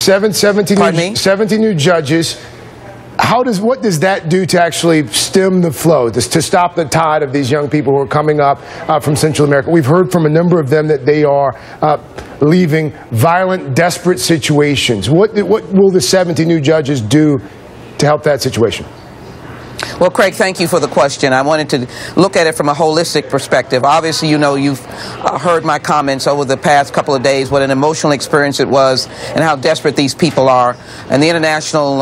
17 new judges. What does that do to actually stem the flow, to stop the tide of these young people who are coming up from Central America? We've heard from a number of them that they are leaving violent, desperate situations. What will the 17 new judges do to help that situation? Well, Craig, thank you for the question. I wanted to look at it from a holistic perspective. Obviously, you know, you've heard my comments over the past couple of days, what an emotional experience it was and how desperate these people are. And the international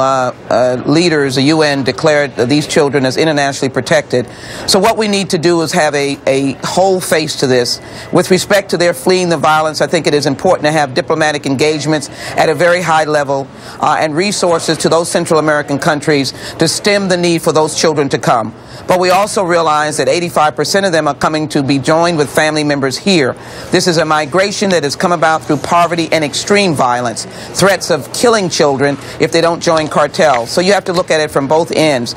leaders, the UN, declared these children as internationally protected. So what we need to do is have a whole face to this. With respect to their fleeing the violence, I think it is important to have diplomatic engagements at a very high level and resources to those Central American countries to stem the need for those children to come. But we also realize that 85% of them are coming to be joined with family members here. This is a migration that has come about through poverty and extreme violence, threats of killing children if they don't join cartels. So you have to look at it from both ends.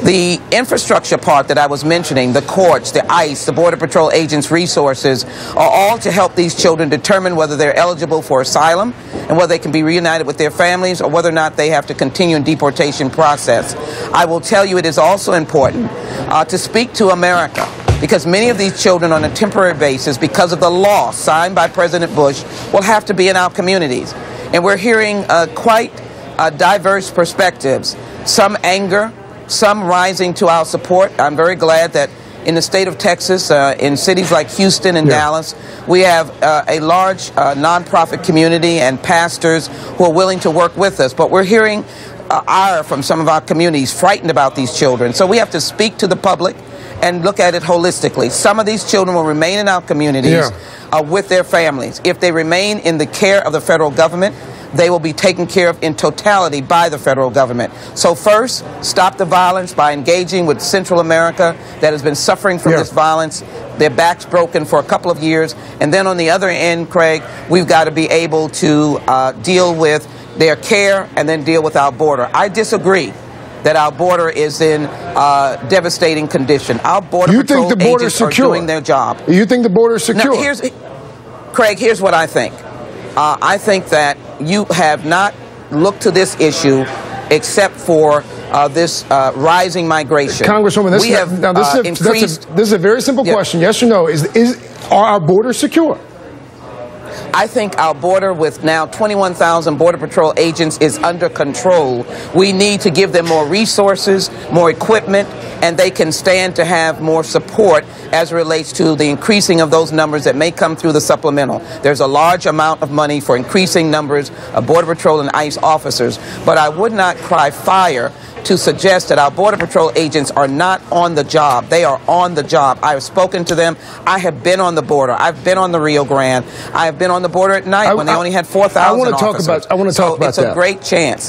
The infrastructure part that I was mentioning, the courts, the ICE, the Border Patrol agents' resources, are all to help these children determine whether they're eligible for asylum and whether they can be reunited with their families or whether or not they have to continue in deportation process. I will tell you it is also important to speak to America, because many of these children on a temporary basis, because of the law signed by President Bush, will have to be in our communities. And we're hearing quite diverse perspectives, some anger, some rising to our support. I'm very glad that in the state of Texas, in cities like Houston and Dallas, we have a large nonprofit community and pastors who are willing to work with us. But we're hearing ire from some of our communities, frightened about these children. So we have to speak to the public and look at it holistically. Some of these children will remain in our communities with their families. If they remain in the care of the federal government, they will be taken care of in totality by the federal government. So first, stop the violence by engaging with Central America that has been suffering from this violence. Their backs broken for a couple of years. And then on the other end, Craig, we've got to be able to deal with their care and then deal with our border. I disagree that our border is in devastating condition. Our border patrol agents are doing their job. You think the border is secure? Now, Craig, here's what I think. I think that you have not looked to this issue except for this rising migration. Congresswoman, this is a very simple question. Yes or no? Are our borders secure? I think our border, with now 21,000 Border Patrol agents, is under control. We need to give them more resources, more equipment, and they can stand to have more support as it relates to the increasing of those numbers that may come through the supplemental. There's a large amount of money for increasing numbers of Border Patrol and ICE officers, but I would not cry fire to suggest that our Border Patrol agents are not on the job. They are on the job. I have spoken to them. I have been on the border. I've been on the Rio Grande. I have been on the border at night when they only had 4,000 officers. I want to talk about that. It's a great chance.